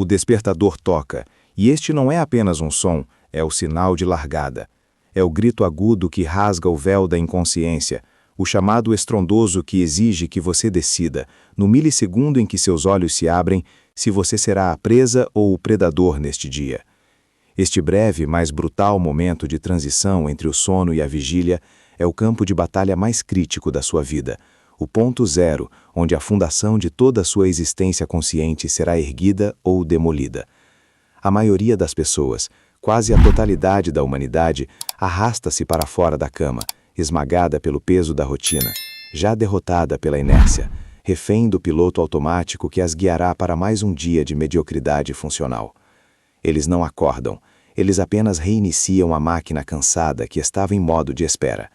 O despertador toca, e este não é apenas um som, é o sinal de largada. É o grito agudo que rasga o véu da inconsciência, o chamado estrondoso que exige que você decida, no milissegundo em que seus olhos se abrem, se você será a presa ou o predador neste dia. Este breve, mas brutal momento de transição entre o sono e a vigília é o campo de batalha mais crítico da sua vida, o ponto zero, onde a fundação de toda a sua existência consciente será erguida ou demolida. A maioria das pessoas, quase a totalidade da humanidade, arrasta-se para fora da cama, esmagada pelo peso da rotina, já derrotada pela inércia, refém do piloto automático que as guiará para mais um dia de mediocridade funcional. Eles não acordam, eles apenas reiniciam a máquina cansada que estava em modo de espera.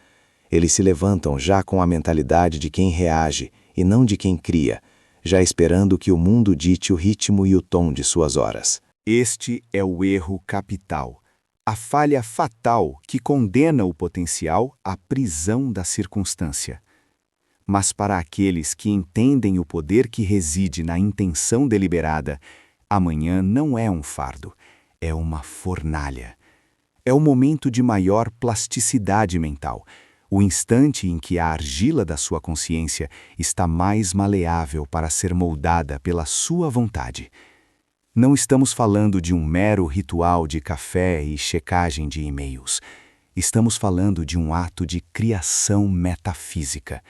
Eles se levantam já com a mentalidade de quem reage e não de quem cria, já esperando que o mundo dite o ritmo e o tom de suas horas. Este é o erro capital, a falha fatal que condena o potencial à prisão da circunstância. Mas para aqueles que entendem o poder que reside na intenção deliberada, amanhã não é um fardo, é uma fornalha. É o momento de maior plasticidade mental, o instante em que a argila da sua consciência está mais maleável para ser moldada pela sua vontade. Não estamos falando de um mero ritual de café e checagem de e-mails. Estamos falando de um ato de criação metafísica,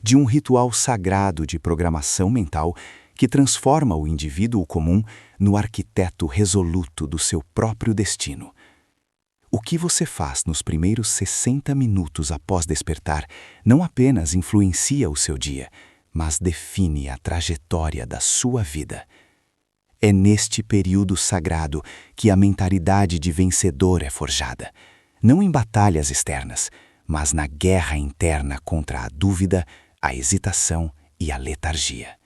de um ritual sagrado de programação mental que transforma o indivíduo comum no arquiteto resoluto do seu próprio destino. O que você faz nos primeiros 60 minutos após despertar não apenas influencia o seu dia, mas define a trajetória da sua vida. É neste período sagrado que a mentalidade de vencedor é forjada, não em batalhas externas, mas na guerra interna contra a dúvida, a hesitação e a letargia.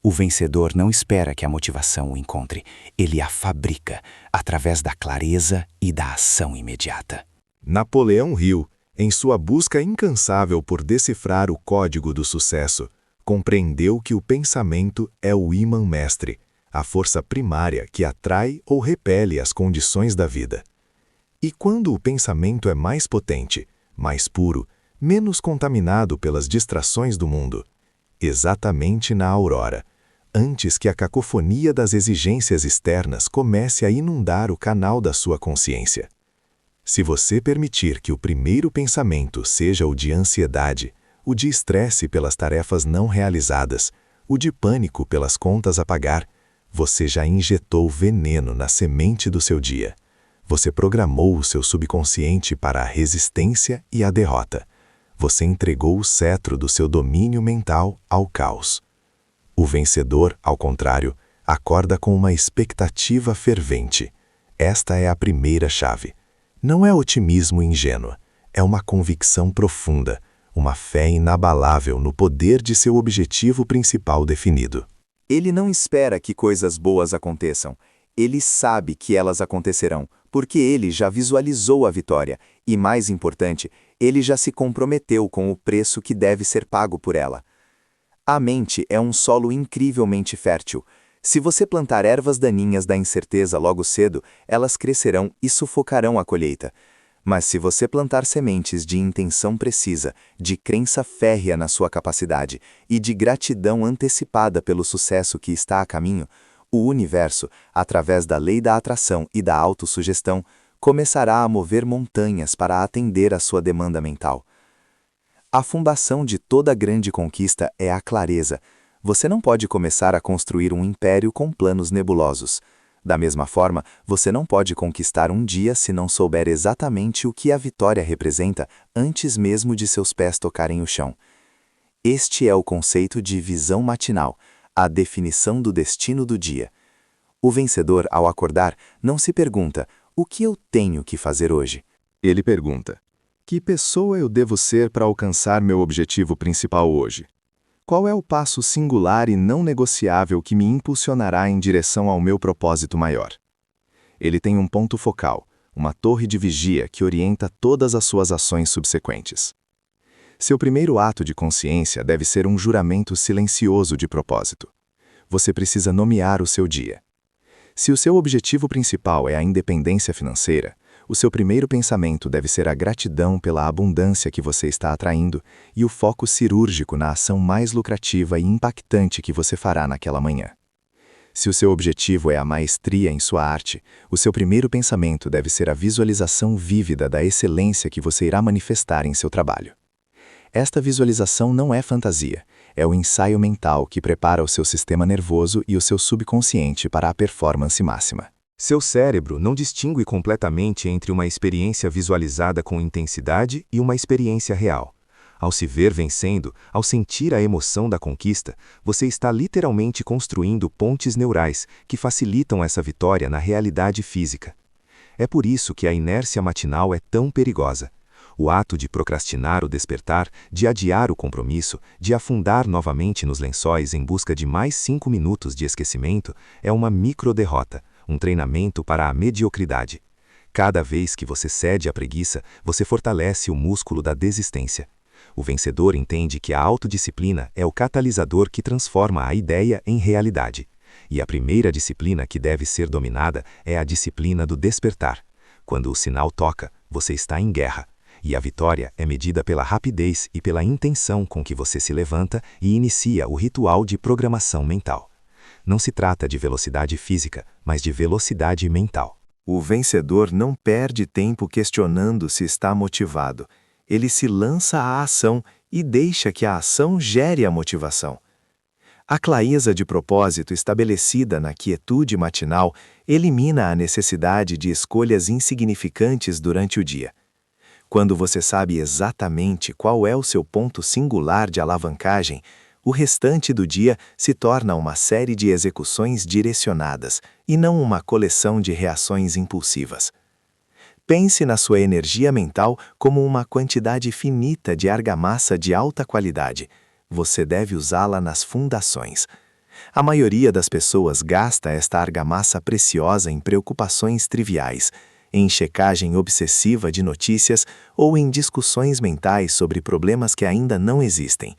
O vencedor não espera que a motivação o encontre, ele a fabrica através da clareza e da ação imediata. Napoleão Hill, em sua busca incansável por decifrar o código do sucesso, compreendeu que o pensamento é o ímã mestre, a força primária que atrai ou repele as condições da vida. E quando o pensamento é mais potente, mais puro, menos contaminado pelas distrações do mundo, exatamente na aurora, antes que a cacofonia das exigências externas comece a inundar o canal da sua consciência. Se você permitir que o primeiro pensamento seja o de ansiedade, o de estresse pelas tarefas não realizadas, o de pânico pelas contas a pagar, você já injetou veneno na semente do seu dia. Você programou o seu subconsciente para a resistência e a derrota. Você entregou o cetro do seu domínio mental ao caos. O vencedor, ao contrário, acorda com uma expectativa fervente. Esta é a primeira chave. Não é otimismo ingênuo, é uma convicção profunda, uma fé inabalável no poder de seu objetivo principal definido. Ele não espera que coisas boas aconteçam. Ele sabe que elas acontecerão, porque ele já visualizou a vitória e, mais importante, ele já se comprometeu com o preço que deve ser pago por ela. A mente é um solo incrivelmente fértil. Se você plantar ervas daninhas da incerteza logo cedo, elas crescerão e sufocarão a colheita. Mas se você plantar sementes de intenção precisa, de crença férrea na sua capacidade e de gratidão antecipada pelo sucesso que está a caminho, o universo, através da lei da atração e da autossugestão, começará a mover montanhas para atender à sua demanda mental. A fundação de toda grande conquista é a clareza. Você não pode começar a construir um império com planos nebulosos. Da mesma forma, você não pode conquistar um dia se não souber exatamente o que a vitória representa antes mesmo de seus pés tocarem o chão. Este é o conceito de visão matinal, a definição do destino do dia. O vencedor, ao acordar, não se pergunta: o que eu tenho que fazer hoje? Ele pergunta: que pessoa eu devo ser para alcançar meu objetivo principal hoje? Qual é o passo singular e não negociável que me impulsionará em direção ao meu propósito maior? Ele tem um ponto focal, uma torre de vigia que orienta todas as suas ações subsequentes. Seu primeiro ato de consciência deve ser um juramento silencioso de propósito. Você precisa nomear o seu dia. Se o seu objetivo principal é a independência financeira, o seu primeiro pensamento deve ser a gratidão pela abundância que você está atraindo e o foco cirúrgico na ação mais lucrativa e impactante que você fará naquela manhã. Se o seu objetivo é a maestria em sua arte, o seu primeiro pensamento deve ser a visualização vívida da excelência que você irá manifestar em seu trabalho. Esta visualização não é fantasia, é o ensaio mental que prepara o seu sistema nervoso e o seu subconsciente para a performance máxima. Seu cérebro não distingue completamente entre uma experiência visualizada com intensidade e uma experiência real. Ao se ver vencendo, ao sentir a emoção da conquista, você está literalmente construindo pontes neurais que facilitam essa vitória na realidade física. É por isso que a inércia matinal é tão perigosa. O ato de procrastinar o despertar, de adiar o compromisso, de afundar novamente nos lençóis em busca de mais 5 minutos de esquecimento, é uma microderrota, um treinamento para a mediocridade. Cada vez que você cede à preguiça, você fortalece o músculo da desistência. O vencedor entende que a autodisciplina é o catalisador que transforma a ideia em realidade. E a primeira disciplina que deve ser dominada é a disciplina do despertar. Quando o sinal toca, você está em guerra. E a vitória é medida pela rapidez e pela intenção com que você se levanta e inicia o ritual de programação mental. Não se trata de velocidade física, mas de velocidade mental. O vencedor não perde tempo questionando se está motivado. Ele se lança à ação e deixa que a ação gere a motivação. A clareza de propósito estabelecida na quietude matinal elimina a necessidade de escolhas insignificantes durante o dia. Quando você sabe exatamente qual é o seu ponto singular de alavancagem, o restante do dia se torna uma série de execuções direcionadas e não uma coleção de reações impulsivas. Pense na sua energia mental como uma quantidade finita de argamassa de alta qualidade. Você deve usá-la nas fundações. A maioria das pessoas gasta esta argamassa preciosa em preocupações triviais, em checagem obsessiva de notícias ou em discussões mentais sobre problemas que ainda não existem.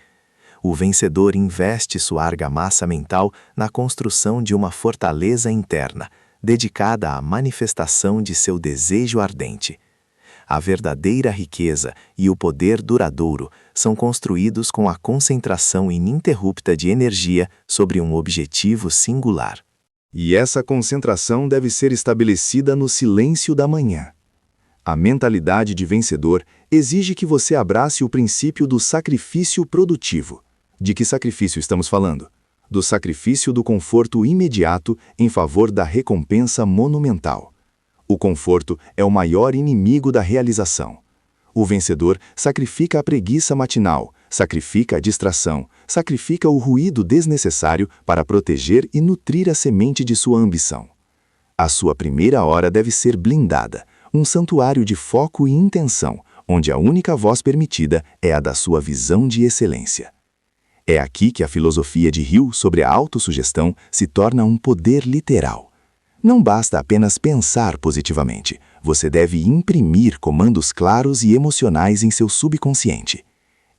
O vencedor investe sua argamassa mental na construção de uma fortaleza interna, dedicada à manifestação de seu desejo ardente. A verdadeira riqueza e o poder duradouro são construídos com a concentração ininterrupta de energia sobre um objetivo singular. E essa concentração deve ser estabelecida no silêncio da manhã. A mentalidade de vencedor exige que você abrace o princípio do sacrifício produtivo. De que sacrifício estamos falando? Do sacrifício do conforto imediato em favor da recompensa monumental. O conforto é o maior inimigo da realização. O vencedor sacrifica a preguiça matinal, sacrifica a distração, sacrifica o ruído desnecessário para proteger e nutrir a semente de sua ambição. A sua primeira hora deve ser blindada, um santuário de foco e intenção, onde a única voz permitida é a da sua visão de excelência. É aqui que a filosofia de Hill sobre a autossugestão se torna um poder literal. Não basta apenas pensar positivamente, você deve imprimir comandos claros e emocionais em seu subconsciente.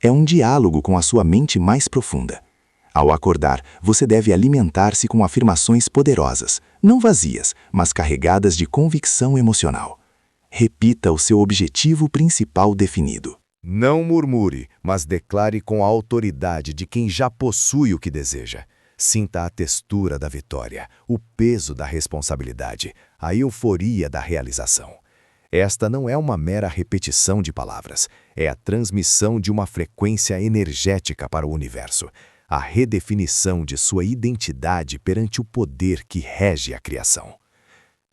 É um diálogo com a sua mente mais profunda. Ao acordar, você deve alimentar-se com afirmações poderosas, não vazias, mas carregadas de convicção emocional. Repita o seu objetivo principal definido. Não murmure, mas declare com a autoridade de quem já possui o que deseja. Sinta a textura da vitória, o peso da responsabilidade, a euforia da realização. Esta não é uma mera repetição de palavras, é a transmissão de uma frequência energética para o universo, a redefinição de sua identidade perante o poder que rege a criação.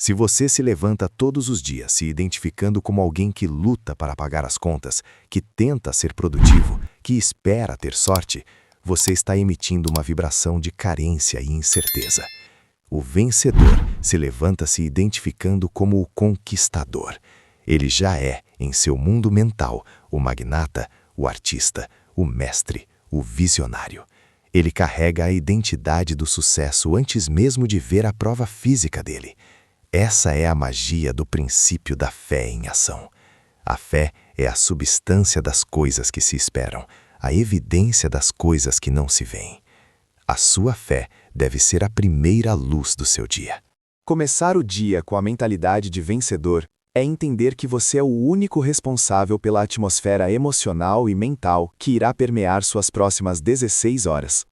Se você se levanta todos os dias se identificando como alguém que luta para pagar as contas, que tenta ser produtivo, que espera ter sorte, você está emitindo uma vibração de carência e incerteza. O vencedor se levanta se identificando como o conquistador. Ele já é, em seu mundo mental, o magnata, o artista, o mestre, o visionário. Ele carrega a identidade do sucesso antes mesmo de ver a prova física dele. Essa é a magia do princípio da fé em ação. A fé é a substância das coisas que se esperam, a evidência das coisas que não se veem. A sua fé deve ser a primeira luz do seu dia. Começar o dia com a mentalidade de vencedor é entender que você é o único responsável pela atmosfera emocional e mental que irá permear suas próximas 16 horas.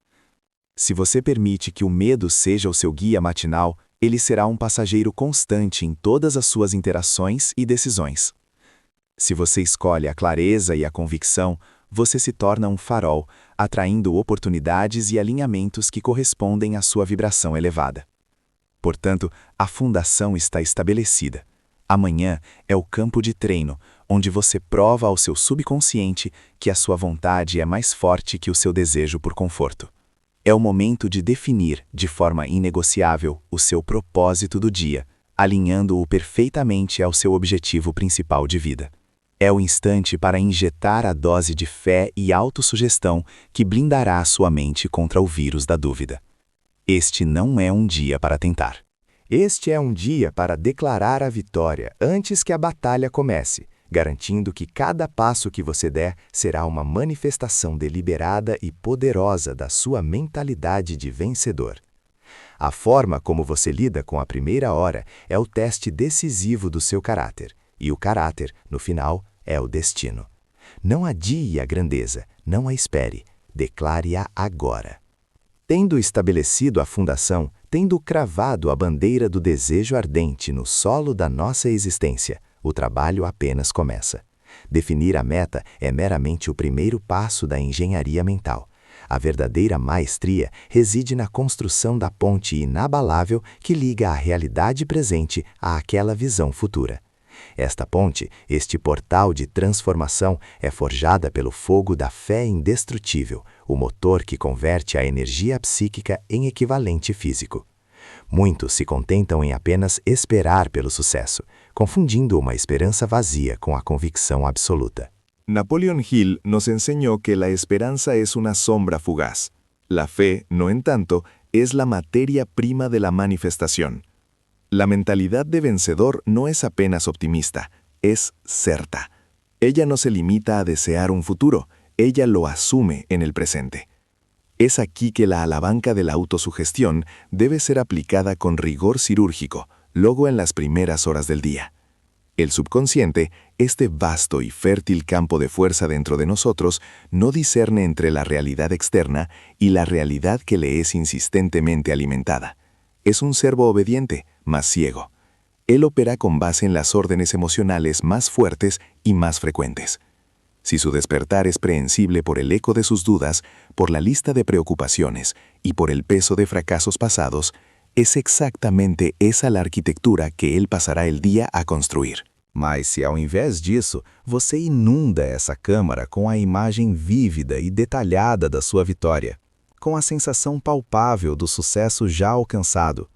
Se você permite que o medo seja o seu guia matinal, ele será um passageiro constante em todas as suas interações e decisões. Se você escolhe a clareza e a convicção, você se torna um farol, atraindo oportunidades e alinhamentos que correspondem à sua vibração elevada. Portanto, a fundação está estabelecida. Amanhã é o campo de treino, onde você prova ao seu subconsciente que a sua vontade é mais forte que o seu desejo por conforto. É o momento de definir, de forma inegociável, o seu propósito do dia, alinhando-o perfeitamente ao seu objetivo principal de vida. É o instante para injetar a dose de fé e autossugestão que blindará a sua mente contra o vírus da dúvida. Este não é um dia para tentar. Este é um dia para declarar a vitória antes que a batalha comece, garantindo que cada passo que você der será uma manifestação deliberada e poderosa da sua mentalidade de vencedor. A forma como você lida com a primeira hora é o teste decisivo do seu caráter, e o caráter, no final, é o destino. Não adie a grandeza, não a espere, declare-a agora. Tendo estabelecido a fundação, tendo cravado a bandeira do desejo ardente no solo da nossa existência, o trabalho apenas começa. Definir a meta é meramente o primeiro passo da engenharia mental. A verdadeira maestria reside na construção da ponte inabalável que liga a realidade presente àquela visão futura. Esta ponte, este portal de transformação, é forjada pelo fogo da fé indestrutível, o motor que converte a energia psíquica em equivalente físico. Muitos se contentam em apenas esperar pelo sucesso, confundindo uma esperança vazia com a convicção absoluta. Napoleon Hill nos enseñó que la esperanza es una sombra fugaz. La fe, no en tanto, es la materia prima de la manifestación. La mentalidad de vencedor no es apenas optimista, es certa. Ella no se limita a desear un futuro, ella lo asume en el presente. Es aquí que la alavanca de la autosugestión debe ser aplicada con rigor cirúrgico, luego en las primeras horas del día. El subconsciente, este vasto y fértil campo de fuerza dentro de nosotros, no discerne entre la realidad externa y la realidad que le es insistentemente alimentada. Es un servo obediente, mas ciego. Él opera con base en las órdenes emocionales más fuertes y más frecuentes. Si su despertar es prehensible por el eco de sus dudas, por la lista de preocupaciones y por el peso de fracasos pasados, es exactamente esa la arquitectura que él pasará el día a construir. Mas se ao invés disso, você inunda essa câmara com a imagem vívida e detalhada da sua vitória, com a sensação palpável do sucesso já alcançado,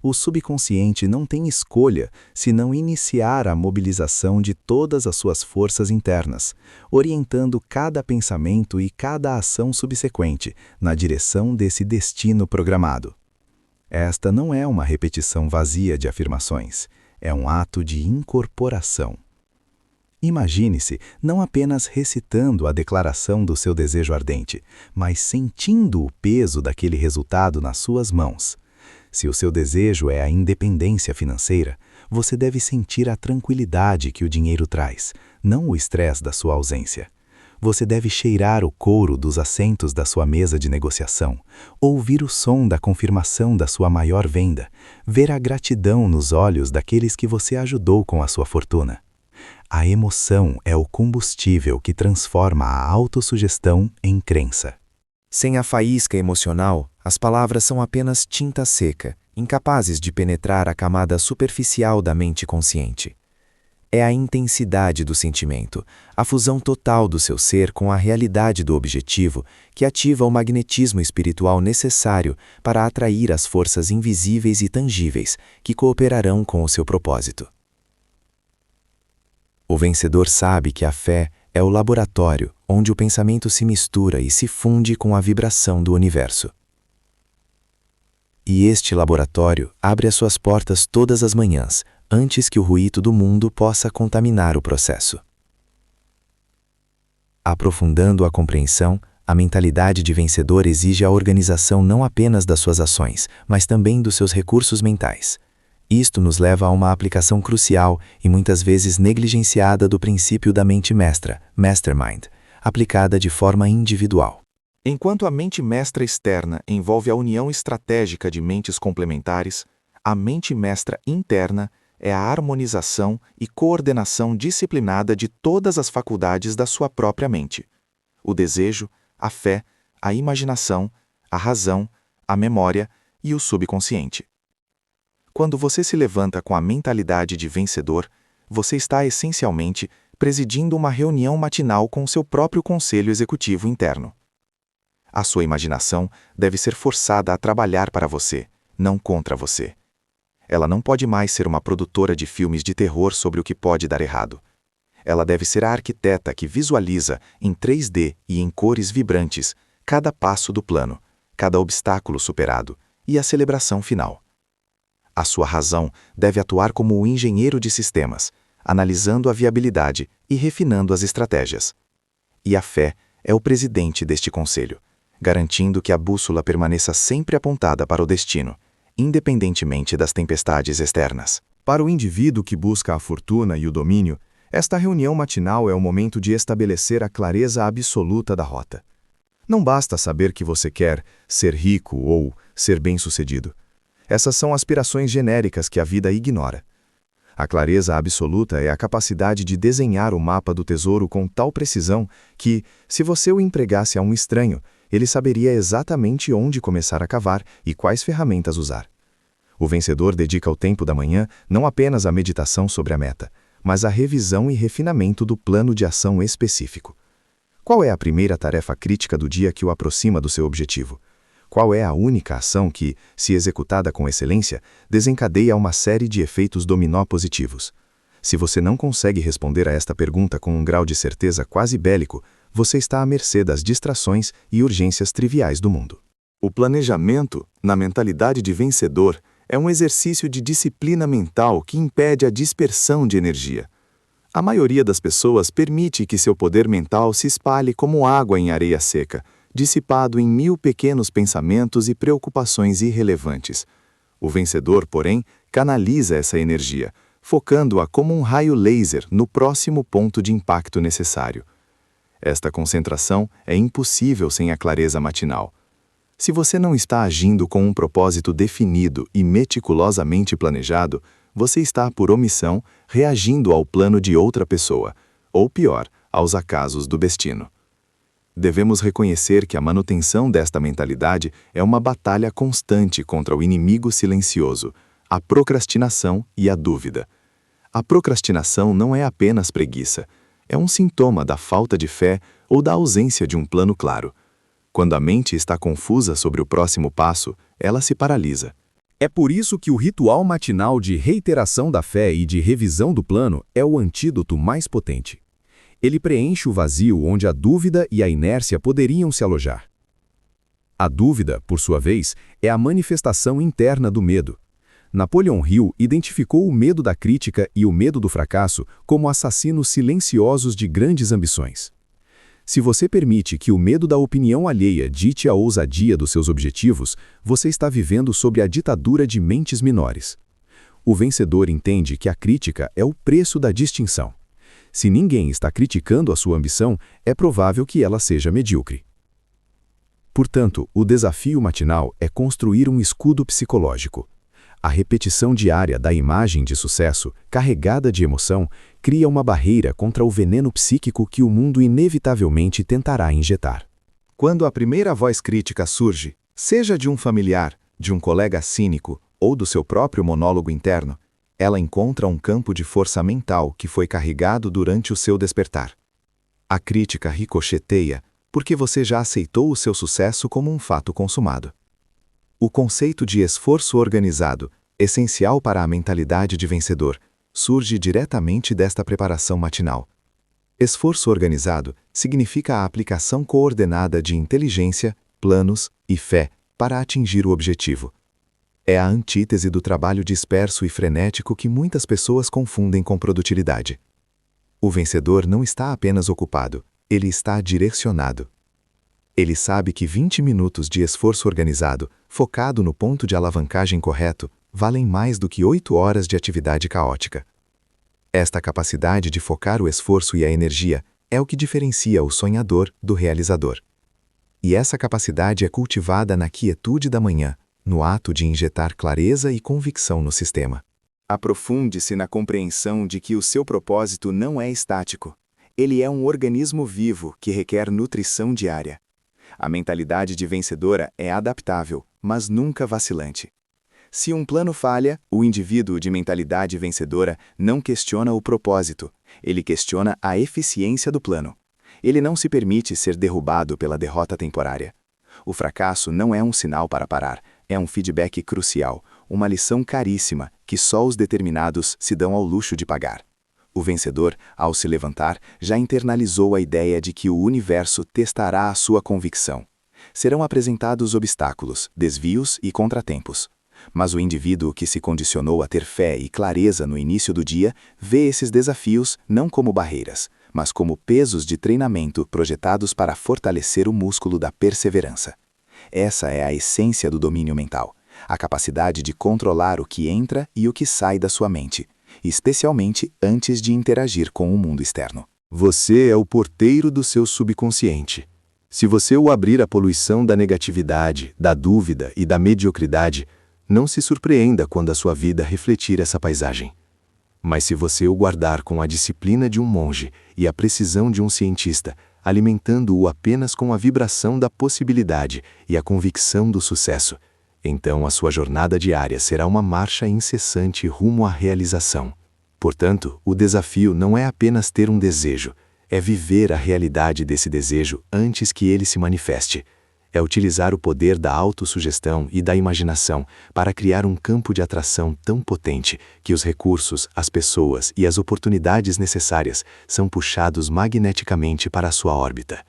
o subconsciente não tem escolha senão iniciar a mobilização de todas as suas forças internas, orientando cada pensamento e cada ação subsequente na direção desse destino programado. Esta não é uma repetição vazia de afirmações, é um ato de incorporação. Imagine-se não apenas recitando a declaração do seu desejo ardente, mas sentindo o peso daquele resultado nas suas mãos. Se o seu desejo é a independência financeira, você deve sentir a tranquilidade que o dinheiro traz, não o estresse da sua ausência. Você deve cheirar o couro dos assentos da sua mesa de negociação, ouvir o som da confirmação da sua maior venda, ver a gratidão nos olhos daqueles que você ajudou com a sua fortuna. A emoção é o combustível que transforma a autossugestão em crença. Sem a faísca emocional, as palavras são apenas tinta seca, incapazes de penetrar a camada superficial da mente consciente. É a intensidade do sentimento, a fusão total do seu ser com a realidade do objetivo que ativa o magnetismo espiritual necessário para atrair as forças invisíveis e tangíveis que cooperarão com o seu propósito. O vencedor sabe que a fé é o laboratório onde o pensamento se mistura e se funde com a vibração do universo. E este laboratório abre as suas portas todas as manhãs, antes que o ruído do mundo possa contaminar o processo. Aprofundando a compreensão, a mentalidade de vencedor exige a organização não apenas das suas ações, mas também dos seus recursos mentais. Isto nos leva a uma aplicação crucial e muitas vezes negligenciada do princípio da mente mestra, mastermind, aplicada de forma individual. Enquanto a mente mestra externa envolve a união estratégica de mentes complementares, a mente mestra interna é a harmonização e coordenação disciplinada de todas as faculdades da sua própria mente: o desejo, a fé, a imaginação, a razão, a memória e o subconsciente. Quando você se levanta com a mentalidade de vencedor, você está essencialmente presidindo uma reunião matinal com seu próprio conselho executivo interno. A sua imaginação deve ser forçada a trabalhar para você, não contra você. Ela não pode mais ser uma produtora de filmes de terror sobre o que pode dar errado. Ela deve ser a arquiteta que visualiza, em 3D e em cores vibrantes, cada passo do plano, cada obstáculo superado e a celebração final. A sua razão deve atuar como o engenheiro de sistemas, analisando a viabilidade e refinando as estratégias. E a fé é o presidente deste conselho, garantindo que a bússola permaneça sempre apontada para o destino, independentemente das tempestades externas. Para o indivíduo que busca a fortuna e o domínio, esta reunião matinal é o momento de estabelecer a clareza absoluta da rota. Não basta saber que você quer ser rico ou ser bem-sucedido. Essas são aspirações genéricas que a vida ignora. A clareza absoluta é a capacidade de desenhar o mapa do tesouro com tal precisão que, se você o entregasse a um estranho, ele saberia exatamente onde começar a cavar e quais ferramentas usar. O vencedor dedica o tempo da manhã não apenas à meditação sobre a meta, mas à revisão e refinamento do plano de ação específico. Qual é a primeira tarefa crítica do dia que o aproxima do seu objetivo? Qual é a única ação que, se executada com excelência, desencadeia uma série de efeitos dominó positivos? Se você não consegue responder a esta pergunta com um grau de certeza quase bélico, você está à mercê das distrações e urgências triviais do mundo. O planejamento, na mentalidade de vencedor, é um exercício de disciplina mental que impede a dispersão de energia. A maioria das pessoas permite que seu poder mental se espalhe como água em areia seca, dissipado em 1000 pequenos pensamentos e preocupações irrelevantes. O vencedor, porém, canaliza essa energia, focando-a como um raio laser no próximo ponto de impacto necessário. Esta concentração é impossível sem a clareza matinal. Se você não está agindo com um propósito definido e meticulosamente planejado, você está, por omissão, reagindo ao plano de outra pessoa, ou pior, aos acasos do destino. Devemos reconhecer que a manutenção desta mentalidade é uma batalha constante contra o inimigo silencioso, a procrastinação e a dúvida. A procrastinação não é apenas preguiça, é um sintoma da falta de fé ou da ausência de um plano claro. Quando a mente está confusa sobre o próximo passo, ela se paralisa. É por isso que o ritual matinal de reiteração da fé e de revisão do plano é o antídoto mais potente. Ele preenche o vazio onde a dúvida e a inércia poderiam se alojar. A dúvida, por sua vez, é a manifestação interna do medo. Napoleon Hill identificou o medo da crítica e o medo do fracasso como assassinos silenciosos de grandes ambições. Se você permite que o medo da opinião alheia dite a ousadia dos seus objetivos, você está vivendo sob a ditadura de mentes menores. O vencedor entende que a crítica é o preço da distinção. Se ninguém está criticando a sua ambição, é provável que ela seja medíocre. Portanto, o desafio matinal é construir um escudo psicológico. A repetição diária da imagem de sucesso, carregada de emoção, cria uma barreira contra o veneno psíquico que o mundo inevitavelmente tentará injetar. Quando a primeira voz crítica surge, seja de um familiar, de um colega cínico ou do seu próprio monólogo interno, ela encontra um campo de força mental que foi carregado durante o seu despertar. A crítica ricocheteia porque você já aceitou o seu sucesso como um fato consumado. O conceito de esforço organizado, essencial para a mentalidade de vencedor, surge diretamente desta preparação matinal. Esforço organizado significa a aplicação coordenada de inteligência, planos e fé para atingir o objetivo. É a antítese do trabalho disperso e frenético que muitas pessoas confundem com produtividade. O vencedor não está apenas ocupado, ele está direcionado. Ele sabe que 20 minutos de esforço organizado, focado no ponto de alavancagem correto, valem mais do que 8 horas de atividade caótica. Esta capacidade de focar o esforço e a energia é o que diferencia o sonhador do realizador. E essa capacidade é cultivada na quietude da manhã, no ato de injetar clareza e convicção no sistema. Aprofunde-se na compreensão de que o seu propósito não é estático. Ele é um organismo vivo que requer nutrição diária. A mentalidade de vencedora é adaptável, mas nunca vacilante. Se um plano falha, o indivíduo de mentalidade vencedora não questiona o propósito, ele questiona a eficiência do plano. Ele não se permite ser derrubado pela derrota temporária. O fracasso não é um sinal para parar, é um feedback crucial, uma lição caríssima que só os determinados se dão ao luxo de pagar. O vencedor, ao se levantar, já internalizou a ideia de que o universo testará a sua convicção. Serão apresentados obstáculos, desvios e contratempos. Mas o indivíduo que se condicionou a ter fé e clareza no início do dia vê esses desafios não como barreiras, mas como pesos de treinamento projetados para fortalecer o músculo da perseverança. Essa é a essência do domínio mental, a capacidade de controlar o que entra e o que sai da sua mente, especialmente antes de interagir com o mundo externo. Você é o porteiro do seu subconsciente. Se você o abrir à poluição da negatividade, da dúvida e da mediocridade, não se surpreenda quando a sua vida refletir essa paisagem. Mas se você o guardar com a disciplina de um monge e a precisão de um cientista, alimentando-o apenas com a vibração da possibilidade e a convicção do sucesso, então a sua jornada diária será uma marcha incessante rumo à realização. Portanto, o desafio não é apenas ter um desejo, é viver a realidade desse desejo antes que ele se manifeste. É utilizar o poder da autossugestão e da imaginação para criar um campo de atração tão potente que os recursos, as pessoas e as oportunidades necessárias são puxados magneticamente para a sua órbita.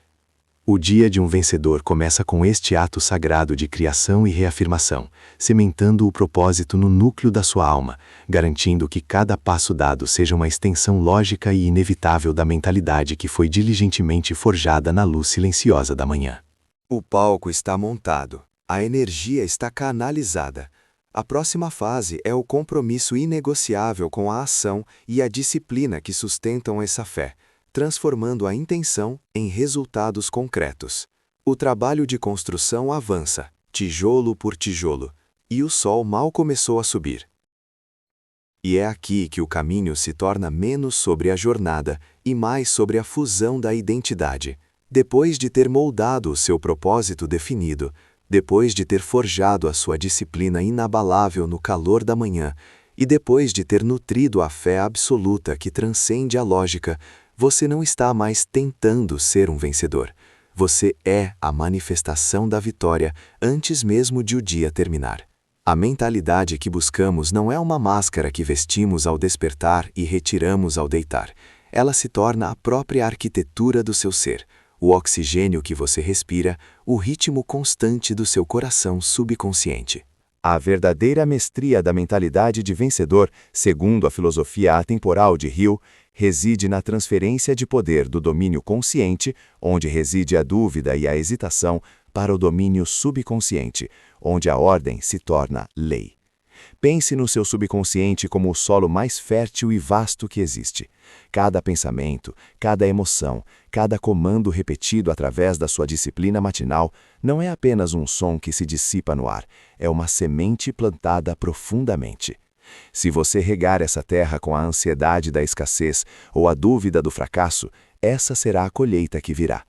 O dia de um vencedor começa com este ato sagrado de criação e reafirmação, cimentando o propósito no núcleo da sua alma, garantindo que cada passo dado seja uma extensão lógica e inevitável da mentalidade que foi diligentemente forjada na luz silenciosa da manhã. O palco está montado, a energia está canalizada. A próxima fase é o compromisso inegociável com a ação e a disciplina que sustentam essa fé, transformando a intenção em resultados concretos. O trabalho de construção avança, tijolo por tijolo, e o sol mal começou a subir. E é aqui que o caminho se torna menos sobre a jornada e mais sobre a fusão da identidade. Depois de ter moldado o seu propósito definido, depois de ter forjado a sua disciplina inabalável no calor da manhã, e depois de ter nutrido a fé absoluta que transcende a lógica, você não está mais tentando ser um vencedor. Você é a manifestação da vitória antes mesmo de o dia terminar. A mentalidade que buscamos não é uma máscara que vestimos ao despertar e retiramos ao deitar. Ela se torna a própria arquitetura do seu ser, o oxigênio que você respira, o ritmo constante do seu coração subconsciente. A verdadeira mestria da mentalidade de vencedor, segundo a filosofia atemporal de Hill, reside na transferência de poder do domínio consciente, onde reside a dúvida e a hesitação, para o domínio subconsciente, onde a ordem se torna lei. Pense no seu subconsciente como o solo mais fértil e vasto que existe. Cada pensamento, cada emoção, cada comando repetido através da sua disciplina matinal não é apenas um som que se dissipa no ar, é uma semente plantada profundamente. Se você regar essa terra com a ansiedade da escassez ou a dúvida do fracasso, essa será a colheita que virá.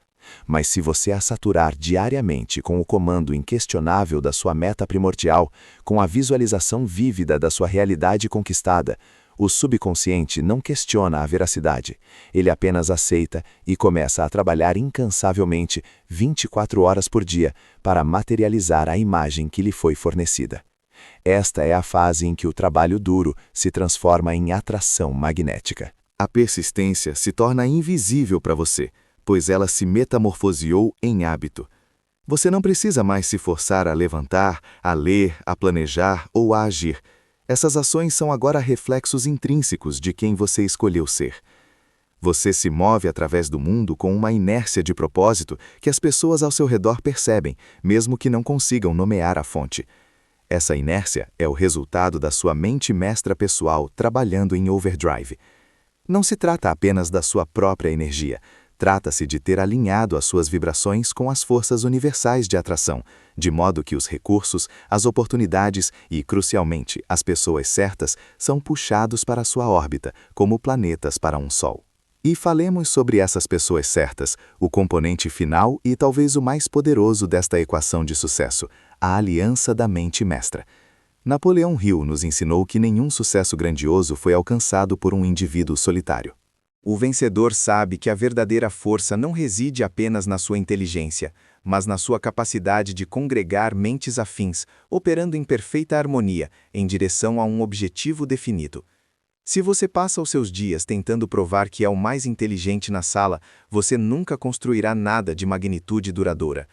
Mas se você a saturar diariamente com o comando inquestionável da sua meta primordial, com a visualização vívida da sua realidade conquistada, o subconsciente não questiona a veracidade, ele apenas aceita e começa a trabalhar incansavelmente 24 horas por dia para materializar a imagem que lhe foi fornecida. Esta é a fase em que o trabalho duro se transforma em atração magnética. A persistência se torna invisível para você, pois ela se metamorfoseou em hábito. Você não precisa mais se forçar a levantar, a ler, a planejar ou a agir. Essas ações são agora reflexos intrínsecos de quem você escolheu ser. Você se move através do mundo com uma inércia de propósito que as pessoas ao seu redor percebem, mesmo que não consigam nomear a fonte. Essa inércia é o resultado da sua mente mestra pessoal trabalhando em overdrive. Não se trata apenas da sua própria energia, trata-se de ter alinhado as suas vibrações com as forças universais de atração, de modo que os recursos, as oportunidades e, crucialmente, as pessoas certas são puxados para a sua órbita, como planetas para um Sol. E falemos sobre essas pessoas certas, o componente final e talvez o mais poderoso desta equação de sucesso, a aliança da mente mestra. Napoleão Hill nos ensinou que nenhum sucesso grandioso foi alcançado por um indivíduo solitário. O vencedor sabe que a verdadeira força não reside apenas na sua inteligência, mas na sua capacidade de congregar mentes afins, operando em perfeita harmonia, em direção a um objetivo definido. Se você passa os seus dias tentando provar que é o mais inteligente na sala, você nunca construirá nada de magnitude duradoura.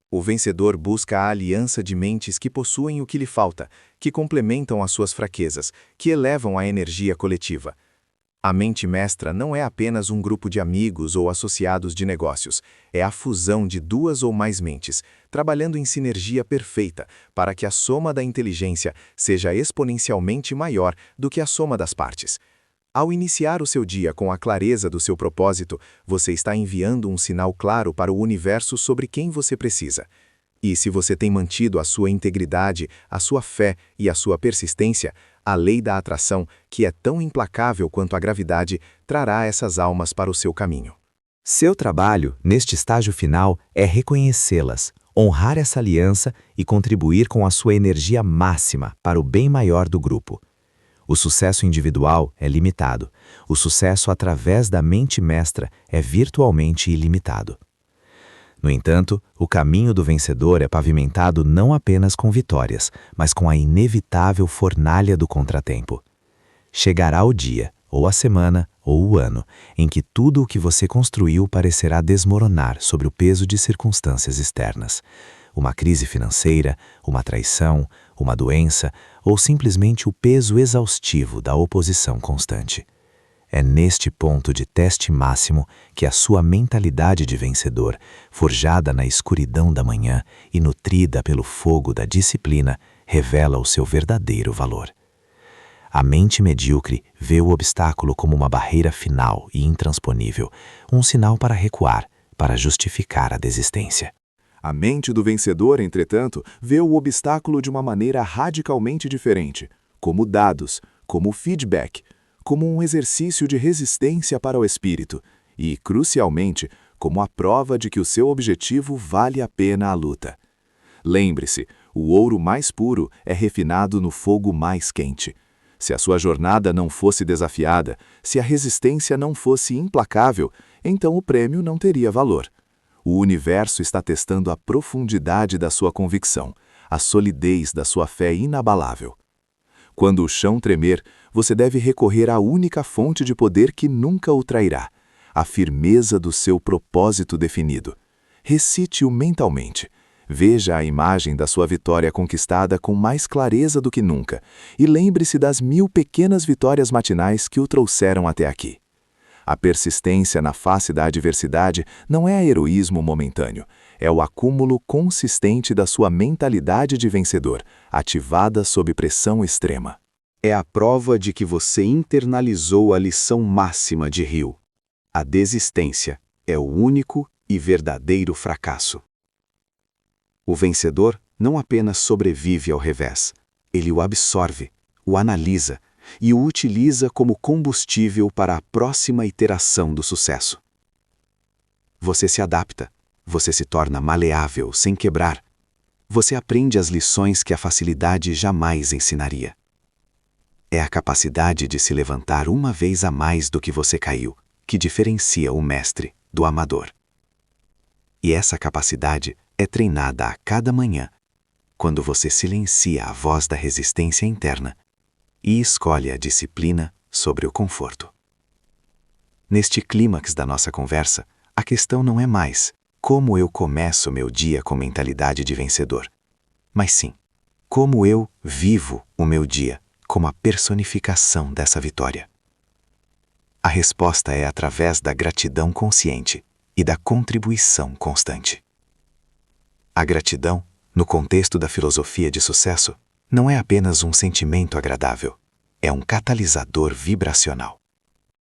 O vencedor busca a aliança de mentes que possuem o que lhe falta, que complementam as suas fraquezas, que elevam a energia coletiva. A mente mestra não é apenas um grupo de amigos ou associados de negócios, é a fusão de duas ou mais mentes, trabalhando em sinergia perfeita para que a soma da inteligência seja exponencialmente maior do que a soma das partes. Ao iniciar o seu dia com a clareza do seu propósito, você está enviando um sinal claro para o universo sobre quem você precisa. E se você tem mantido a sua integridade, a sua fé e a sua persistência, a lei da atração, que é tão implacável quanto a gravidade, trará essas almas para o seu caminho. Seu trabalho, neste estágio final, é reconhecê-las, honrar essa aliança e contribuir com a sua energia máxima para o bem maior do grupo. O sucesso individual é limitado. O sucesso através da mente mestra é virtualmente ilimitado. No entanto, o caminho do vencedor é pavimentado não apenas com vitórias, mas com a inevitável fornalha do contratempo. Chegará o dia, ou a semana, ou o ano, em que tudo o que você construiu parecerá desmoronar sob o peso de circunstâncias externas. Uma crise financeira, uma traição, uma doença, ou simplesmente o peso exaustivo da oposição constante. É neste ponto de teste máximo que a sua mentalidade de vencedor, forjada na escuridão da manhã e nutrida pelo fogo da disciplina, revela o seu verdadeiro valor. A mente medíocre vê o obstáculo como uma barreira final e intransponível, um sinal para recuar, para justificar a desistência. A mente do vencedor, entretanto, vê o obstáculo de uma maneira radicalmente diferente, como dados, como feedback, como um exercício de resistência para o espírito e, crucialmente, como a prova de que o seu objetivo vale a pena a luta. Lembre-se, o ouro mais puro é refinado no fogo mais quente. Se a sua jornada não fosse desafiada, se a resistência não fosse implacável, então o prêmio não teria valor. O universo está testando a profundidade da sua convicção, a solidez da sua fé inabalável. Quando o chão tremer, você deve recorrer à única fonte de poder que nunca o trairá, a firmeza do seu propósito definido. Recite-o mentalmente. Veja a imagem da sua vitória conquistada com mais clareza do que nunca e lembre-se das 1000 pequenas vitórias matinais que o trouxeram até aqui. A persistência na face da adversidade não é heroísmo momentâneo, é o acúmulo consistente da sua mentalidade de vencedor, ativada sob pressão extrema. É a prova de que você internalizou a lição máxima de Hill. A desistência é o único e verdadeiro fracasso. O vencedor não apenas sobrevive ao revés, ele o absorve, o analisa e o utiliza como combustível para a próxima iteração do sucesso. Você se adapta, você se torna maleável sem quebrar. Você aprende as lições que a facilidade jamais ensinaria. É a capacidade de se levantar uma vez a mais do que você caiu, que diferencia o mestre do amador. E essa capacidade é treinada a cada manhã, quando você silencia a voz da resistência interna e escolhe a disciplina sobre o conforto. Neste clímax da nossa conversa, a questão não é mais como eu começo meu dia com mentalidade de vencedor, mas sim, como eu vivo o meu dia como a personificação dessa vitória. A resposta é através da gratidão consciente e da contribuição constante. A gratidão, no contexto da filosofia de sucesso, não é apenas um sentimento agradável, é um catalisador vibracional.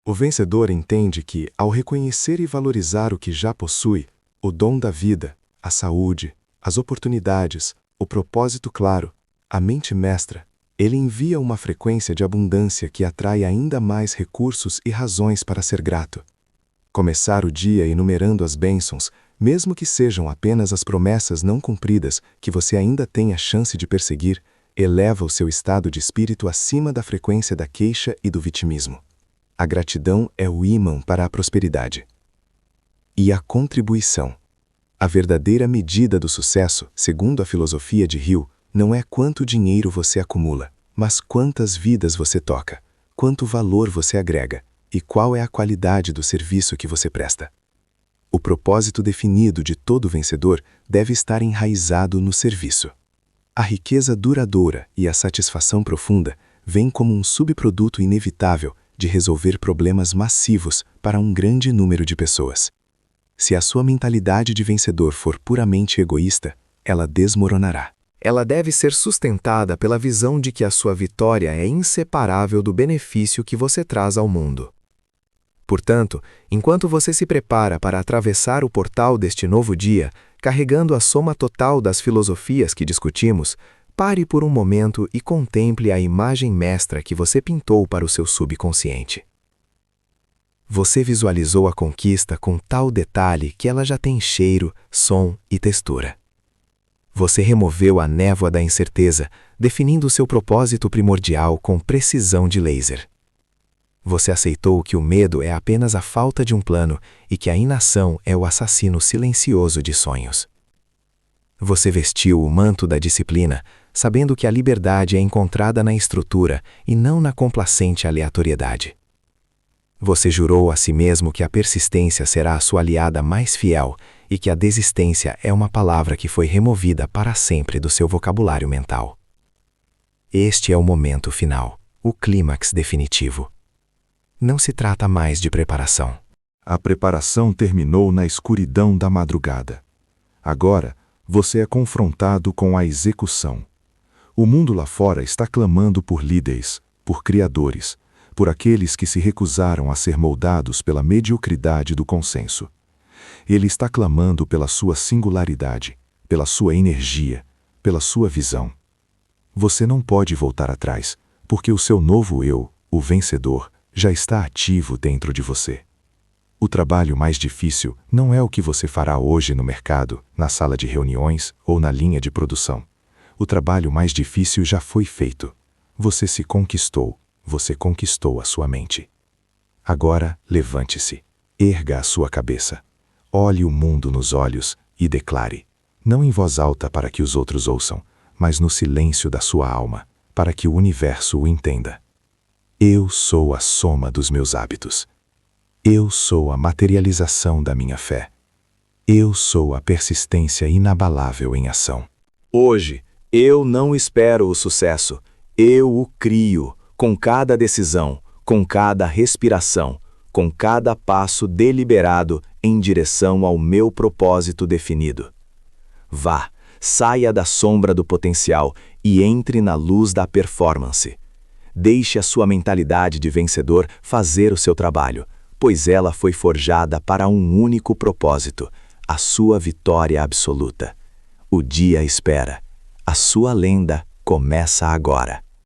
O vencedor entende que, ao reconhecer e valorizar o que já possui, o dom da vida, a saúde, as oportunidades, o propósito claro, a mente mestra, ele envia uma frequência de abundância que atrai ainda mais recursos e razões para ser grato. Começar o dia enumerando as bênçãos, mesmo que sejam apenas as promessas não cumpridas que você ainda tem a chance de perseguir, eleva o seu estado de espírito acima da frequência da queixa e do vitimismo. A gratidão é o ímã para a prosperidade. E a contribuição. A verdadeira medida do sucesso, segundo a filosofia de Hill, não é quanto dinheiro você acumula, mas quantas vidas você toca, quanto valor você agrega e qual é a qualidade do serviço que você presta. O propósito definido de todo vencedor deve estar enraizado no serviço. A riqueza duradoura e a satisfação profunda vêm como um subproduto inevitável de resolver problemas massivos para um grande número de pessoas. Se a sua mentalidade de vencedor for puramente egoísta, ela desmoronará. Ela deve ser sustentada pela visão de que a sua vitória é inseparável do benefício que você traz ao mundo. Portanto, enquanto você se prepara para atravessar o portal deste novo dia, carregando a soma total das filosofias que discutimos, pare por um momento e contemple a imagem mestra que você pintou para o seu subconsciente. Você visualizou a conquista com tal detalhe que ela já tem cheiro, som e textura. Você removeu a névoa da incerteza, definindo seu propósito primordial com precisão de laser. Você aceitou que o medo é apenas a falta de um plano e que a inação é o assassino silencioso de sonhos. Você vestiu o manto da disciplina, sabendo que a liberdade é encontrada na estrutura e não na complacente aleatoriedade. Você jurou a si mesmo que a persistência será a sua aliada mais fiel e que a desistência é uma palavra que foi removida para sempre do seu vocabulário mental. Este é o momento final, o clímax definitivo. Não se trata mais de preparação. A preparação terminou na escuridão da madrugada. Agora, você é confrontado com a execução. O mundo lá fora está clamando por líderes, por criadores, por aqueles que se recusaram a ser moldados pela mediocridade do consenso. Ele está clamando pela sua singularidade, pela sua energia, pela sua visão. Você não pode voltar atrás, porque o seu novo eu, o vencedor, já está ativo dentro de você. O trabalho mais difícil não é o que você fará hoje no mercado, na sala de reuniões ou na linha de produção. O trabalho mais difícil já foi feito. Você se conquistou, você conquistou a sua mente. Agora, levante-se, erga a sua cabeça, olhe o mundo nos olhos e declare, não em voz alta para que os outros ouçam, mas no silêncio da sua alma, para que o universo o entenda. Eu sou a soma dos meus hábitos. Eu sou a materialização da minha fé. Eu sou a persistência inabalável em ação. Hoje, eu não espero o sucesso, eu o crio, com cada decisão, com cada respiração, com cada passo deliberado em direção ao meu propósito definido. Vá, saia da sombra do potencial e entre na luz da performance. Deixe a sua mentalidade de vencedor fazer o seu trabalho, pois ela foi forjada para um único propósito, a sua vitória absoluta. O dia espera. A sua lenda começa agora.